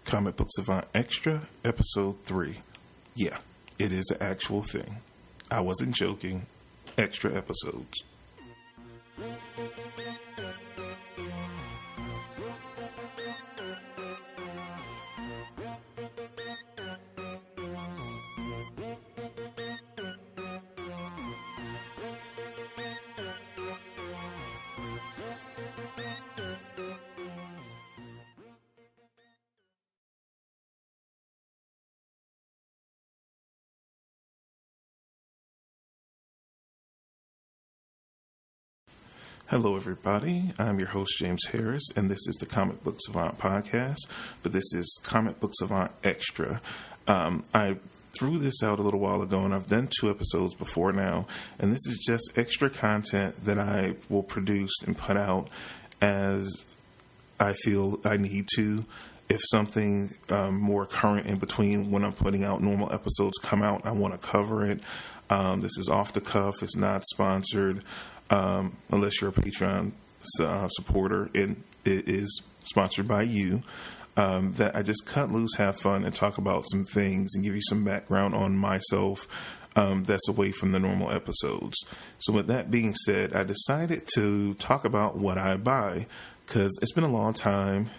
Comic Book Savant Extra, Episode 3. Yeah, it is an actual thing. I wasn't joking. Extra episodes. Hello, everybody. I'm your host, James Harris, and this is the Comic Book Savant podcast, but this is Comic Book Savant Extra. I threw this out a little while ago, and I've done 2 episodes before now, and this is just extra content that I will produce and put out as I feel I need to. If something more current in between when I'm putting out normal episodes come out, I want to cover it. This is off the cuff. It's not sponsored. Unless you're a Patreon supporter, and it is sponsored by you, that I just cut loose, have fun, and talk about some things and give you some background on myself that's away from the normal episodes. So with that being said, I decided to talk about what I buy, because it's been a long time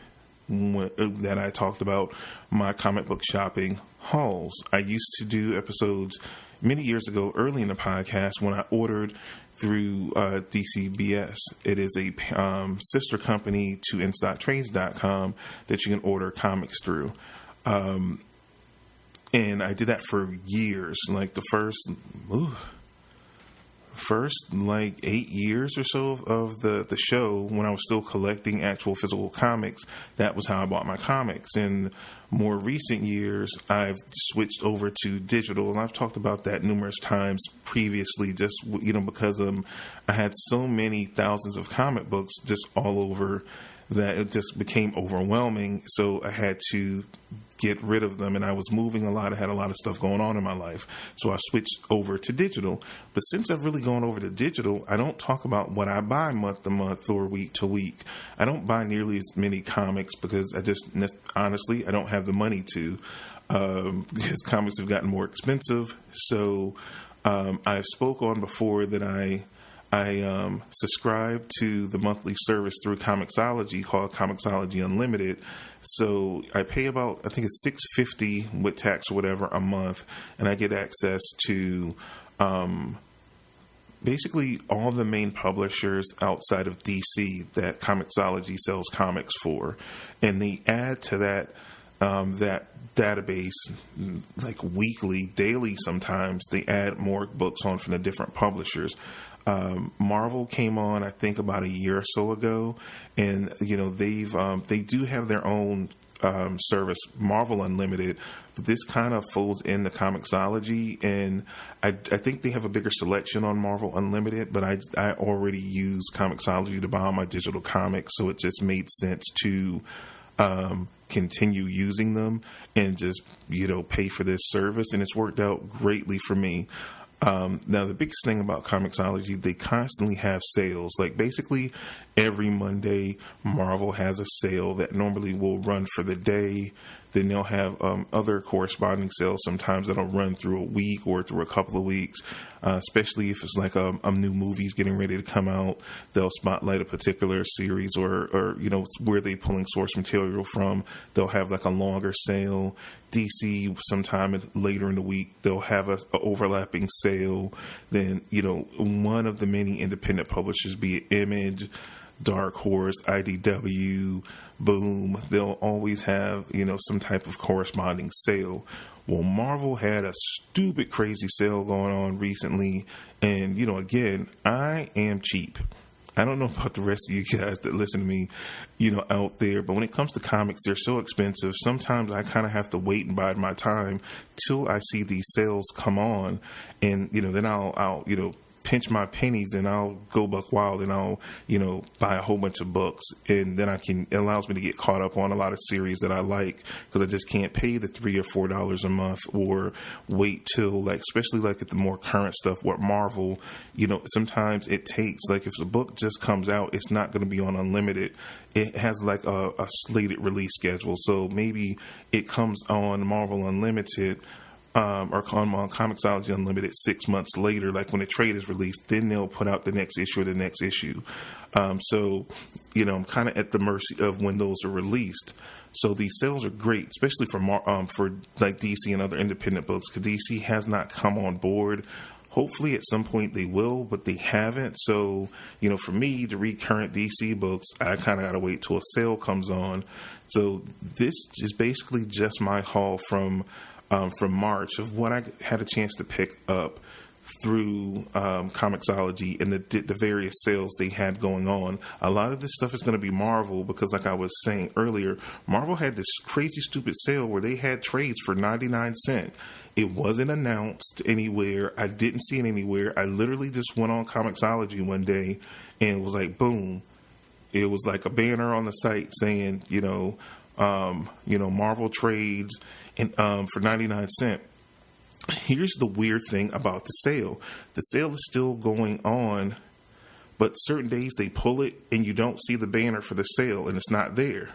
that I talked about my comic book shopping hauls. I used to do episodes many years ago, early in the podcast, when I ordered through DCBS. It is a sister company to InStockTrades.com that you can order comics through. And I did that for years, like the first like 8 years or so of the show, when I was still collecting actual physical comics. That was how I bought my comics. In more recent years, I've switched over to digital, and I've talked about that numerous times previously, just, because I had so many thousands of comic books just all over that it just became overwhelming. So I had to get rid of them, and I was moving a lot. I had a lot of stuff going on in my life, so I switched over to digital. But since I've really gone over to digital, I don't talk about what I buy month to month or week to week. I don't buy nearly as many comics because honestly, I don't have the money to, because comics have gotten more expensive. So I've spoke on before that I subscribe to the monthly service through Comixology called Comixology Unlimited. So I pay about, I think it's $6.50 with tax or whatever a month, and I get access to basically all the main publishers outside of DC that Comixology sells comics for, and they add to that database like weekly, daily. Sometimes they add more books on from the different publishers. Marvel came on, I think, about a year or so ago, and they do have their own service, Marvel Unlimited, but this kind of folds into Comixology, and I think they have a bigger selection on Marvel Unlimited, but I already use Comixology to buy all my digital comics, so it just made sense to continue using them and just pay for this service, and it's worked out greatly for me. Now, the biggest thing about Comixology, they constantly have sales. Like, basically, every Monday, Marvel has a sale that normally will run for the day. Then they'll have other corresponding sales sometimes that'll run through a week or through a couple of weeks, especially if it's like a new movie's getting ready to come out. They'll spotlight a particular series or where they're pulling source material from. They'll have like a longer sale. DC, sometime later in the week, they'll have a overlapping sale. Then, one of the many independent publishers, be it Image, Dark Horse, IDW, Boom, they'll always have, some type of corresponding sale. Well, Marvel had a stupid, crazy sale going on recently. And, again, I am cheap. I don't know about the rest of you guys that listen to me, out there, but when it comes to comics, they're so expensive. Sometimes I kind of have to wait and bide my time till I see these sales come on, and then I'll pinch my pennies and I'll go buck wild and I'll, buy a whole bunch of books, and then it allows me to get caught up on a lot of series that I like, because I just can't pay the $3 or $4 a month, or wait till especially at the more current stuff where Marvel, sometimes it takes, if the book just comes out, it's not going to be on unlimited. It has a slated release schedule. So maybe it comes on Marvel Unlimited, or on Comixology Unlimited 6 months later, when a trade is released, then they'll put out the next issue or the next issue. So, I'm kind of at the mercy of when those are released. So these sales are great, especially for DC and other independent books, because DC has not come on board. Hopefully at some point they will, but they haven't. So, for me to read current DC books, I kind of got to wait till a sale comes on. So this is basically just my haul from March of what I had a chance to pick up through Comixology and the various sales they had going on. A lot of this stuff is going to be Marvel, because like I was saying earlier, Marvel had this crazy stupid sale where they had trades for 99¢. It wasn't announced anywhere. I didn't see it anywhere. I literally just went on Comixology one day and it was like, boom. It was like a banner on the site saying, Marvel trades and for 99¢. Here's the weird thing about the sale. The sale is still going on, but certain days they pull it and you don't see the banner for the sale and it's not there.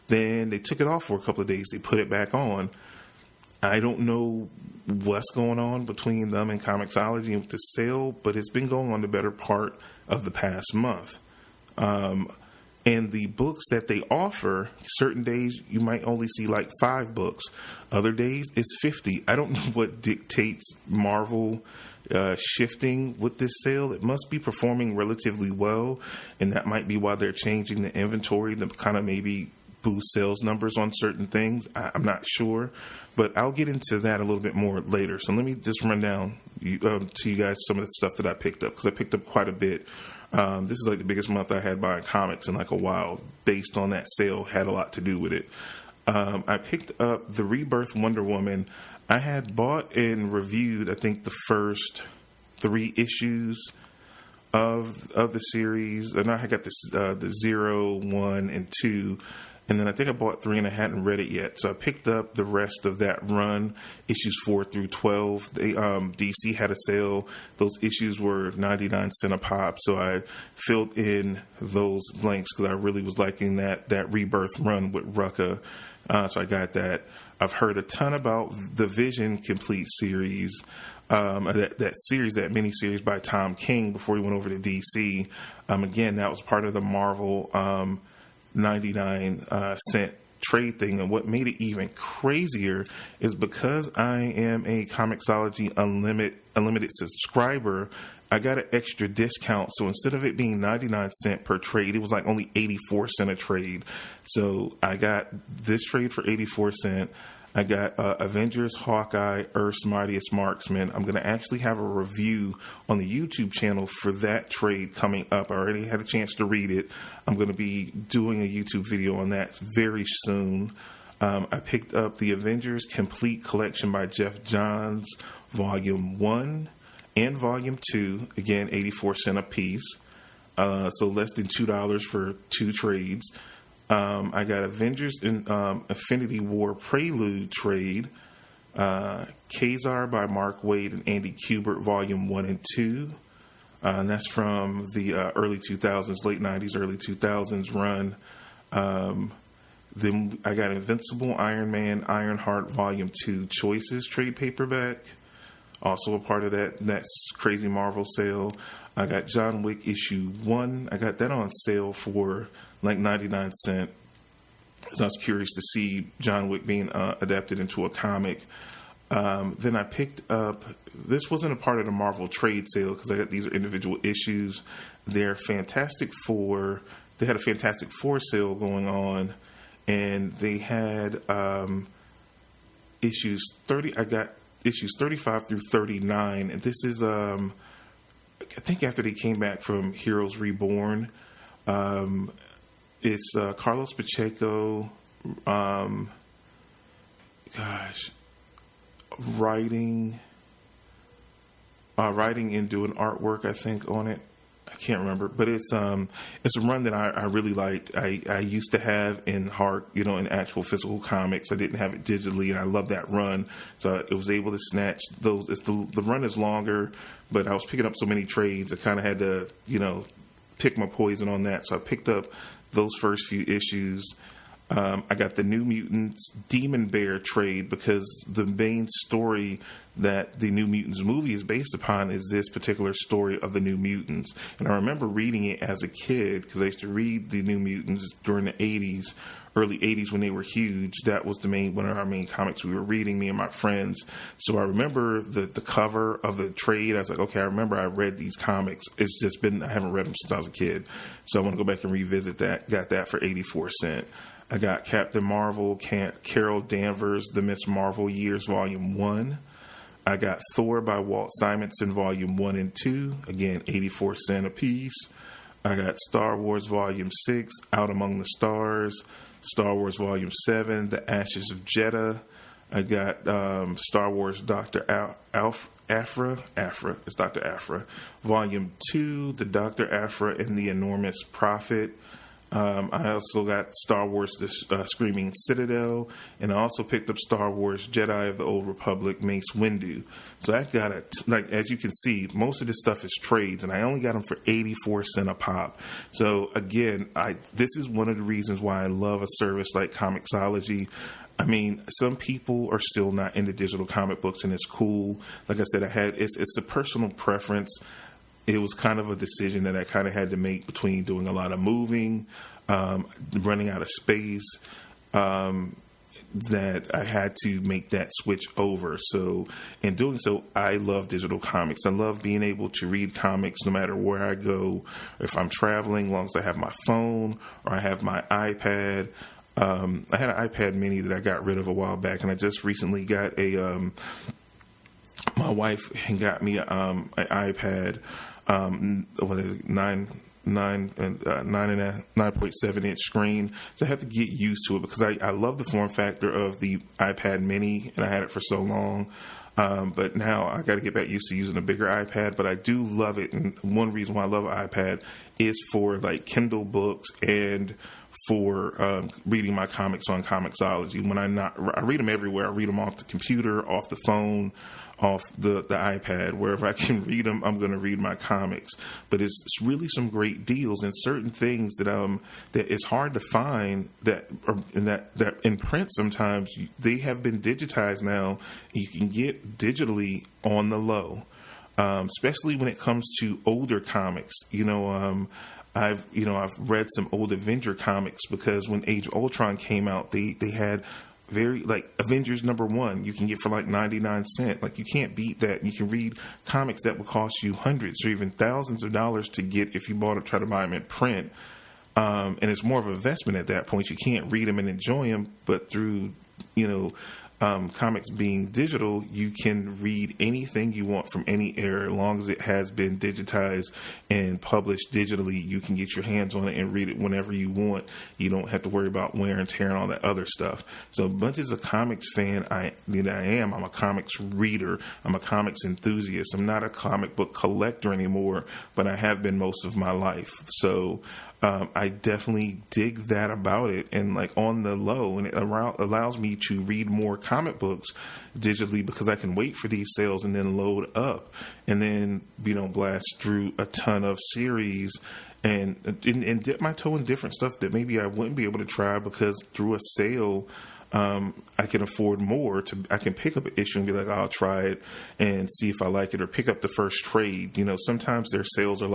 Then they took it off for a couple of days. They put it back on. I don't know what's going on between them and Comixology and with the sale, but it's been going on the better part of the past month. And the books that they offer, certain days you might only see 5 books. Other days it's 50. I don't know what dictates Marvel shifting with this sale. It must be performing relatively well, and that might be why they're changing the inventory to kind of maybe boost sales numbers on certain things. I'm not sure, but I'll get into that a little bit more later. So let me just run down to you guys some of the stuff that I picked up, because I picked up quite a bit. This is the biggest month I had buying comics in a while, based on that sale. Had a lot to do with it. I picked up the Rebirth Wonder Woman. I had bought and reviewed, I think, the first 3 issues of the series, and I got the 0, 1, and 2. And then I think I bought 3 and I hadn't read it yet. So I picked up the rest of that run, issues 4 through 12. DC had a sale. Those issues were 99¢ a pop. So I filled in those blanks because I really was liking that Rebirth run with Rucka. So I got that. I've heard a ton about the Vision Complete series. That series, that mini-series by Tom King before he went over to DC. Again, that was part of the Marvel 99¢ trade thing, and what made it even crazier is because I am a Comixology unlimited subscriber, I got an extra discount. So instead of it being 99¢ per trade, it was only 84¢ a trade. So I got this trade for 84¢. I got Avengers, Hawkeye, Earth's Mightiest Marksman. I'm going to actually have a review on the YouTube channel for that trade coming up. I already had a chance to read it. I'm going to be doing a YouTube video on that very soon. I picked up the Avengers Complete Collection by Jeff Johns, Volume 1 and Volume 2. Again, 84¢ a piece. So less than $2 for 2 trades. I got Avengers and Infinity War Prelude trade, Ka-Zar by Mark Waid and Andy Kubert, Volume 1 and 2. And that's from the early 2000s, late 90s, early 2000s run. Then I got Invincible, Iron Man, Ironheart, Volume 2 Choices trade paperback. Also a part of that crazy Marvel sale. I got John Wick issue 1. I got that on sale for 99¢. So I was curious to see John Wick being adapted into a comic. Then I picked up, this wasn't a part of the Marvel trade sale because I got these are individual issues. They're Fantastic Four. They had a Fantastic Four sale going on, and they had issues 30. I got issues 35 through 39, and this is I think after they came back from Heroes Reborn. It's Carlos Pacheco, writing. writing and doing artwork, I think, on it. I can't remember, but it's a run that I really liked. I used to have in in actual physical comics. I didn't have it digitally, and I love that run. So I was able to snatch those. The run is longer, but I was picking up so many trades, I kind of had to, pick my poison on that. So I picked up those first few issues. I got the New Mutants Demon Bear trade because the main story that the New Mutants movie is based upon is this particular story of the New Mutants. And I remember reading it as a kid because I used to read the New Mutants during the 80s, early 80s when they were huge. That was one of our main comics we were reading, me and my friends. So I remember the cover of the trade. I was like, okay, I remember I read these comics. It's just been, I haven't read them since I was a kid. So I want to go back and revisit that. Got that for 84 cents. I got Captain Marvel, Carol Danvers, The Miss Marvel Years, Volume 1. I got Thor by Walt Simonson, Volume 1 and 2. Again, 84 cents a piece. I got Star Wars Volume 6, Out Among the Stars. Star Wars Volume 7, The Ashes of Jeddah. I got Star Wars Dr. Aphra. It's Dr. Aphra. Volume 2, The Dr. Aphra and the Enormous Prophet. I also got Star Wars The Screaming Citadel, and I also picked up Star Wars Jedi of the Old Republic Mace Windu. So I got as you can see, most of this stuff is trades, and I only got them for 84 cents a pop. So again, this is one of the reasons why I love a service like Comixology. I mean, some people are still not into digital comic books, and it's cool. Like I said, it's a personal preference. It was kind of a decision that I kind of had to make between doing a lot of moving, running out of space, that I had to make that switch over. So in doing so, I love digital comics. I love being able to read comics no matter where I go, if I'm traveling, as long as I have my phone or I have my iPad. I had an iPad mini that I got rid of a while back, and I just recently got my wife got me an iPad. 9.7 inch screen. So I have to get used to it because I love the form factor of the iPad mini, and I had it for so long. But now I got to get back used to using a bigger iPad, but I do love it. And one reason why I love an iPad is for like Kindle books and for reading my comics on Comixology. I read them everywhere. I read them off the computer, off the phone, off the iPad. Wherever I can read them, I'm going to read my comics. But it's really some great deals and certain things that it's hard to find that in print. Sometimes they have been digitized now. You can get digitally on the low, especially when it comes to older comics. I've read some old Avenger comics because when Age of Ultron came out, they had very Avengers #1 you can get for 99 cents. You can't beat that. You can read comics that will cost you hundreds or even thousands of dollars to get if you try to buy them in print. And it's more of an investment at that point. You can't read them and enjoy them, but through comics being digital, you can read anything you want from any era. As long as it has been digitized and published digitally, you can get your hands on it and read it whenever you want. You don't have to worry about wear and tear and all that other stuff. So much as a comics fan I'm a comics reader. I'm a comics enthusiast. I'm not a comic book collector anymore, but I have been most of my life. So I definitely dig that about it, and on the low, and it allows me to read more comic books digitally because I can wait for these sales and then load up and then blast through a ton of series and dip my toe in different stuff that maybe I wouldn't be able to try because through a sale I can afford more. I can pick up an issue and be like, I'll try it and see if I like it, or pick up the first trade. Sometimes their sales are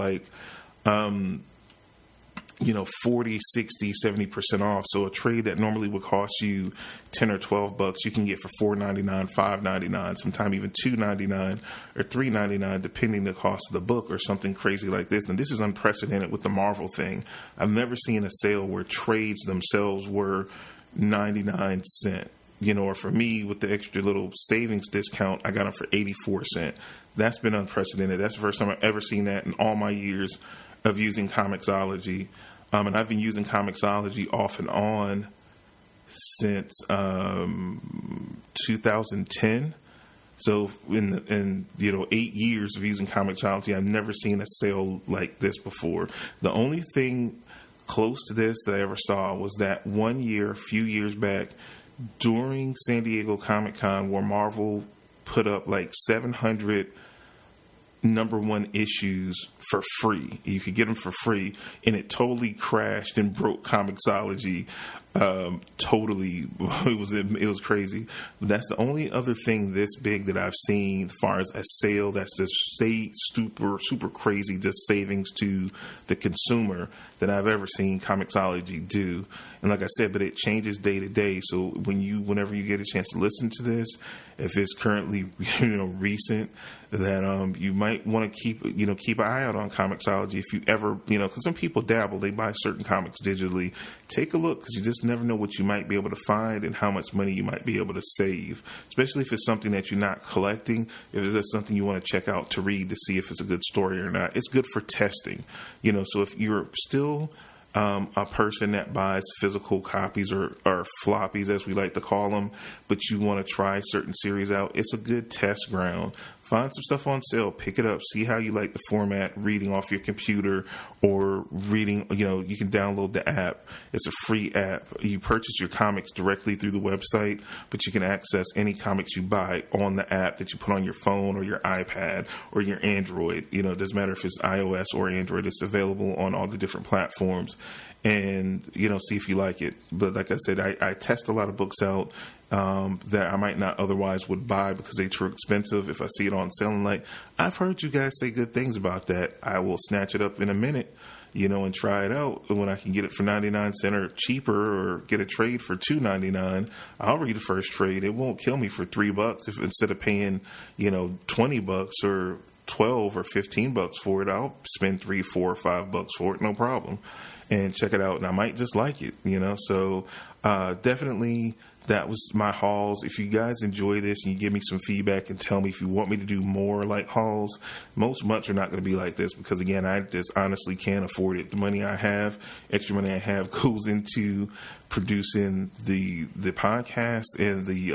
40, 60, 70% off. So a trade that normally would cost you $10 or $12, you can get for $4.99, $5.99, sometimes even $2.99 or $3.99, depending the cost of the book or something crazy like this. And this is unprecedented with the Marvel thing. I've never seen a sale where trades themselves were 99 cents. Or for me, with the extra little savings discount, I got them for 84 cents. That's been unprecedented. That's the first time I've ever seen that in all my years of using Comixology. And I've been using Comixology off and on since 2010. So in 8 years of using Comixology, I've never seen a sale like this before. The only thing close to this that I ever saw was that one year, a few years back, during San Diego Comic-Con, where Marvel put up like 700 number one issues for free. You could get them for free, and it totally crashed and broke Comixology. Totally, it was crazy. But that's the only other thing this big that I've seen as far as a sale that's just super crazy, just savings to the consumer that I've ever seen Comixology do. And like I said, but it changes day to day. So whenever you get a chance to listen to this, if it's currently recent, that you might want to keep an eye out on Comixology. If you ever because some people dabble, they buy certain comics digitally. Take a look, because you just never know what you might be able to find and how much money you might be able to save, especially if it's something that you're not collecting. If it's something you want to check out to read to see if it's a good story or not, it's good for testing. So if you're still a person that buys physical copies or floppies, as we like to call them, but you want to try certain series out, it's a good test ground. Find some stuff on sale, pick it up, see how you like the format, reading off your computer or reading, you can download the app. It's a free app. You purchase your comics directly through the website, but you can access any comics you buy on the app that you put on your phone or your iPad or your Android. It doesn't matter if it's iOS or Android. It's available on all the different platforms. And, see if you like it. But like I said, I test a lot of books out that I might not otherwise would buy because they're too expensive. If I see it on sale and like, I've heard you guys say good things about that, I will snatch it up in a minute, and try it out. And when I can get it for 99 cents or cheaper, or get a trade for $2.99, I'll read the first trade. It won't kill me for $3 if instead of paying, $20 or 12 or $15 for it, I'll spend $3, $4, or $5 for it, no problem, and check it out. And I might just like it, So definitely, that was my hauls. If you guys enjoy this and you give me some feedback and tell me if you want me to do more like hauls, most months are not going to be like this because, again, I just honestly can't afford it. The money I have, extra money I have, goes into producing the podcast and the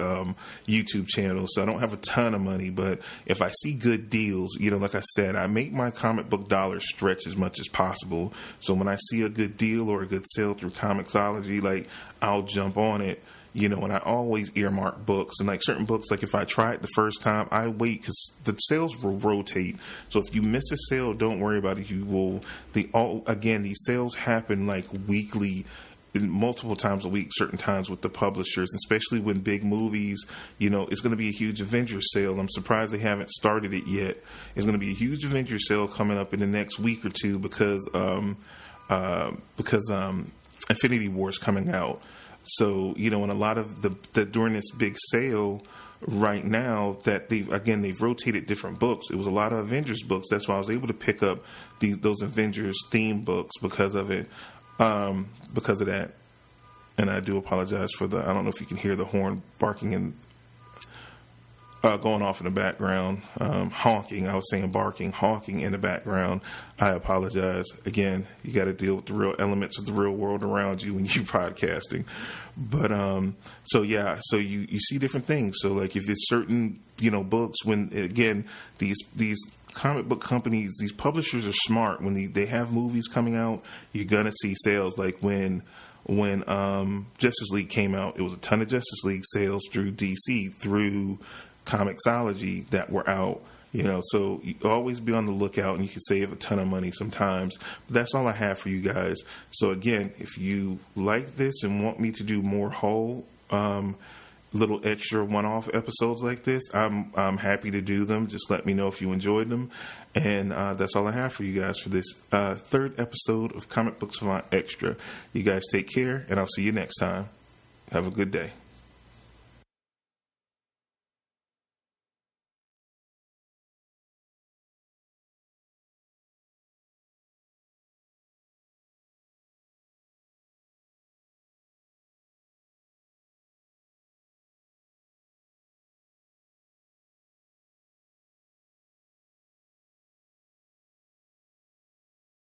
YouTube channel. So I don't have a ton of money, but if I see good deals, like I said, I make my comic book dollars stretch as much as possible. So when I see a good deal or a good sale through Comixology, I'll jump on it. And I always earmark books, and like certain books, like if I try it the first time, I wait because the sales will rotate. So if you miss a sale, don't worry about it. These sales happen like weekly, multiple times a week, certain times with the publishers, especially when big movies, it's going to be a huge Avengers sale. I'm surprised they haven't started it yet. It's going to be a huge Avengers sale coming up in the next week or two because Infinity War is coming out. So, and a lot of the during this big sale right now that they've rotated different books. It was a lot of Avengers books. That's why I was able to pick up those Avengers theme books because of it, because of that. And I do apologize for I don't know if you can hear the horn barking and going off in the background, honking. I was saying barking, honking in the background. I apologize. Again, you got to deal with the real elements of the real world around you when you're podcasting. But so you see different things. So like if it's certain books, when again these comic book companies, these publishers are smart. When they have movies coming out, you're gonna see sales. Like when Justice League came out, it was a ton of Justice League sales through DC through Comixology that were out, so you always be on the lookout and you can save a ton of money sometimes. But that's all I have for you guys. So again, if you like this and want me to do more whole little extra one-off episodes like this, I'm happy to do them. Just let me know if you enjoyed them. And that's all I have for you guys for this third episode of Comic Book Savant Extra. You guys take care, and I'll see you next time. Have a good day.